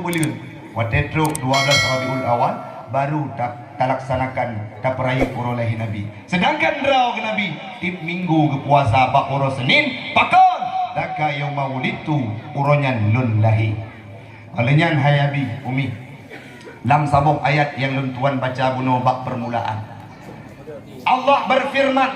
bulan. Waktu itu 12 Rabiul Awal baru tak laksanakan tak peraya urolahi Nabi. Sedangkan draw ke Nabi tip minggu ke puasa bak uro Senin pakon daka yauma wulitu uronyan lun lahi. Alenyan hayabi umi lam sabuk ayat yang lun tuan baca buno bak permulaan. Allah berfirman,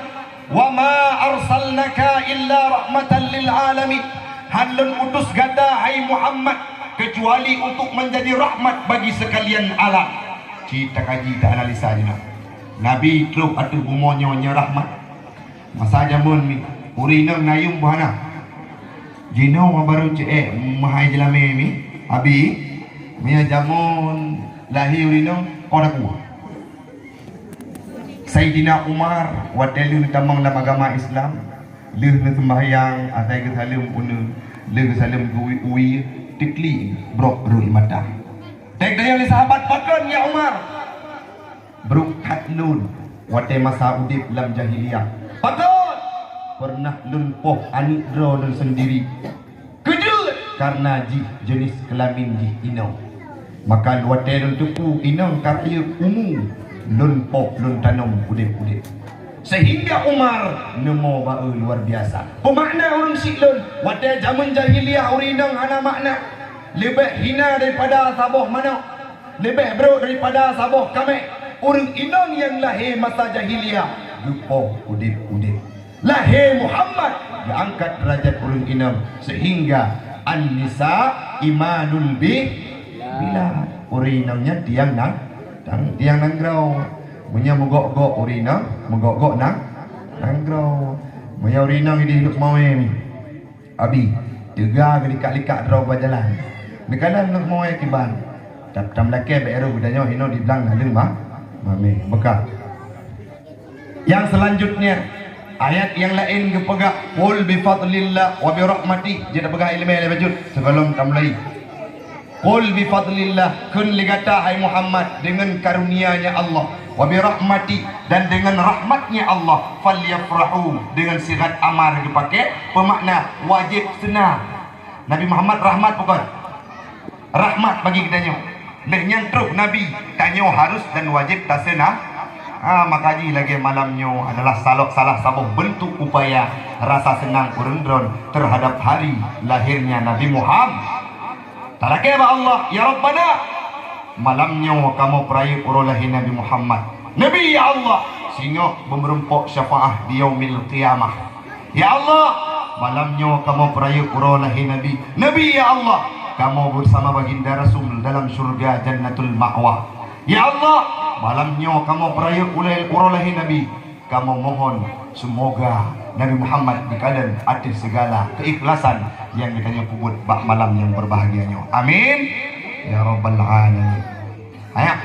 "Wa ma arsalnaka illa rahmatan lil alamin." Halun utus gada hai Muhammad kecuali untuk menjadi rahmat bagi sekalian alam. Kita kaji, kita analisa je nak. Nabi teruk atu bumonyo nya rahmat. Masa jamun mi urina ngayum bahana. Jino baru ce mahai jelame mi abi mi jamun lahir urina oraku. Sayyidina Umar wadelu tamang dalam agama Islam leh na sembahyang atai ke salim una leh ke salim ui tikli brok rul mata. Tek daya oleh sahabat pakon ya Umar. Bruk hatlun wate masa udip lam jahiliyah. Pakon pernah lun poh anik dro lun sendiri. Kejut karena jenis kelamin ino. Maka wate lun tuku ino karya umum lun poh lun tanam udip-udip. Sehingga Umar nemo bau luar biasa. Pemakna orang siklun wate zaman jahiliyah urinang ana makna lebih hina daripada saboh mana, lebih bro daripada saboh kami. Orang inang yang lahir masa jahiliyah lupa udip-udip. Lahir Muhammad diangkat derajat orang inang sehingga an-nisa imanul bila urinangnya tiang nanggrau. Punya mogok-gok urinang, mogok-gok nanggrau. Punya urinang ini hidup mawe ni. Abi juga likat-likat draw berjalan. Nekalan nak mau kiban. Tam laki beru budanya hino di belang halung mame bekah. Yang selanjutnya ayat yang lain kepegak qul bi fadlillah wa bi rahmati. Dia dah pegang ilmu le bajut sebelum tamlai. Qul bi fadlillah kun ligata hai Muhammad dengan karunia-Nya Allah wa bi rahmati dan dengan rahmatnya Allah falyafrahu dengan sigat amar dipakai bermakna wajib senang. Nabi Muhammad rahmat bukan? Rahmat bagi kita nyo. Leh nyantruk Nabi tanyo harus dan wajib tak senang. Makaji lagi malamnyo adalah salah satu bentuk upaya rasa senang urendron terhadap hari lahirnya Nabi Muhammad. Talake ba Allah ya Rabbana malamnyo kamu peraya urolahi Nabi Muhammad. Nabi ya Allah sehingga memerempok syafaah di yaumil qiyamah. Ya Allah malamnyo kamu peraya urolahi Nabi. Nabi ya Allah kamu bersama baginda Rasul dalam surga Jannatul Ma'wah. Ya Allah malamnya kamu peraya urolahi Nabi. Kamu mohon semoga Nabi Muhammad dikalan atas segala keikhlasan yang kita puput bak malam yang berbahagianya. Amin ya Rabbal Alamin. Ayat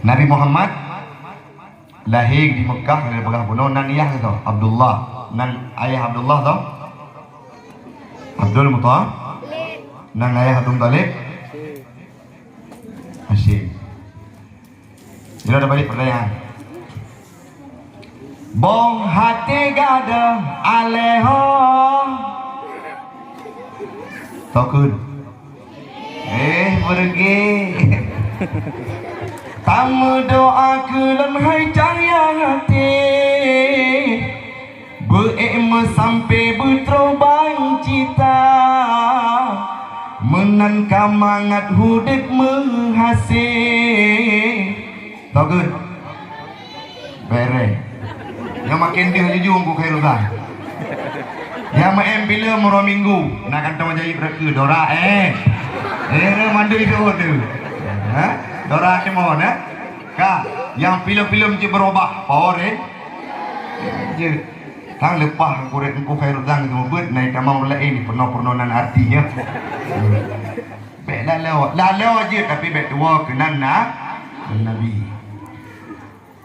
Nabi Muhammad lahir di Mekah dari pegang bunuh nan ayah tu Abdullah, nan ayah Abdullah tu Abdul Muttalib, nan ayah Abdul Muttalib Hashim. Bila ada balik pertanyaan. Bong hati gada aleho tokun pergi tamu doa kulan hai cahaya hati be'ema sampai berteroban cita menan kamangat hudip menghasil tokun bere yang makin dia jujur ku khairulah. Yang main bila murah minggu nak kata macam reka Dora mandu itu tu. Dora cuma ka yang film-film je berubah power je. Tang lepas korek ku khairulah tu bet naik tamam lain penuh-penuhan artinya. Baik lalau je tapi baik dua kenan Nabi.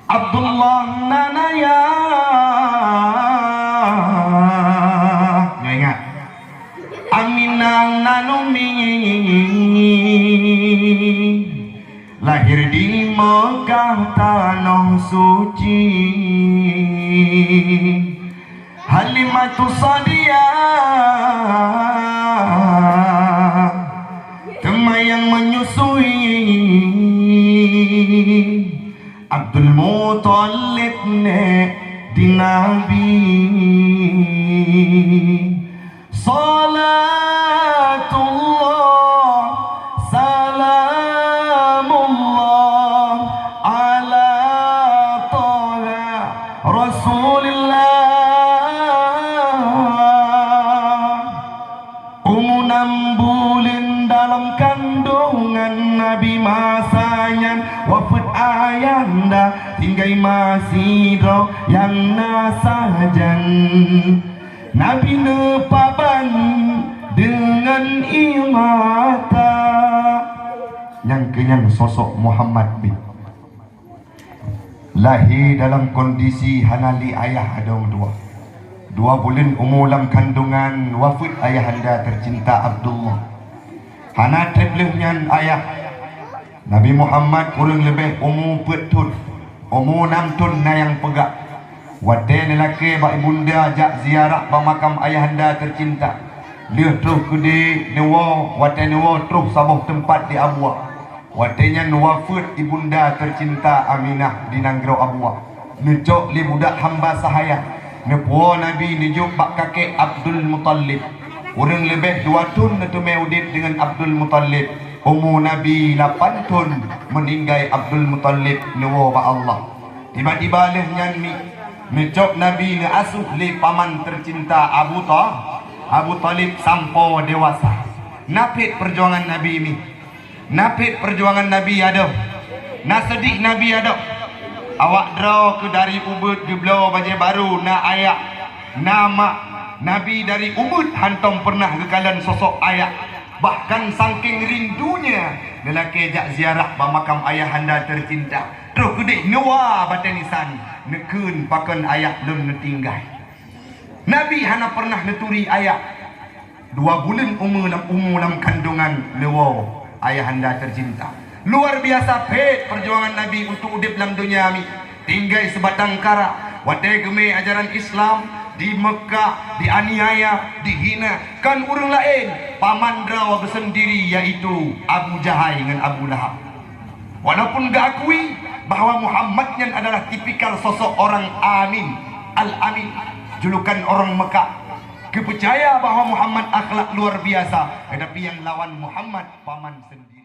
Abdullah nanaya ingat Aminah nanumi lahir di Mekah tanah suci Halimatus Sadiah Muttalib ne di Nabi. Salatullah salamullah ala Taha Rasulillah. Umunam bulan dalam kandungan Nabi masanya wafat ayanda tinggai masih roh yang nasajan. Nabi nepaban dengan imata yang kenyang sosok Muhammad bin lahir dalam kondisi hanali ayah ada dua bulan umur dalam kandungan wafat ayahanda tercinta Abdullah. Hana treblehnya ayah Nabi Muhammad kurang lebih umur petun umur 6 tahun na yang pegak. Wadai lelaki bak ibunda jak ziarah ba makam ayahanda tercinta. Dia terus kedi newa wadai newa terus sabuh tempat di Abwa. Wadainya wafat ibunda tercinta Aminah di Nanggro Abwa. Necok li budak hamba sahaya. Nepuo Nabi nijuk bak kakek Abdul Muttalib. Orang lebih 2 tahun netu meudit dengan Abdul Muttalib. Umur Nabi 8 tahun meninggal Abdul Muttalib newa ba Allah. Tiba-tiba lehnya ni Necok Nabi ni asuh li paman tercinta Abu Talib sampai dewasa. Napit perjuangan Nabi ni. Napit perjuangan Nabi ada. Nasedik Nabi ada. Awak draw ke dari Ubud ke belau Banjar Baru na ayak nama Nabi dari Ubud hantam pernah kekalan sosok ayak. Bahkan saking rindunya lelaki jak ziarah ba makam ayahanda tercinta. Terus kedek nuwa batenisan nekun pakan ayah lun netinggai. Nabi hana pernah neturi ayah 2 bulan umur dalam kandungan lewo ayahanda tercinta. Luar biasa pet perjuangan Nabi untuk hidup dalam dunia ni. Tinggai sebatang kara wadai geme ajaran Islam di Mekah dianiaya dihina kan orang lain paman draw sendiri yaitu Abu Jahal dengan Abu Lahab. Walaupun gak akui bahawa Muhammadnya adalah tipikal sosok orang amin, al-amin, julukan orang Mekah. Kepercaya bahawa Muhammad akhlak luar biasa, tetapi yang lawan Muhammad paman sendiri.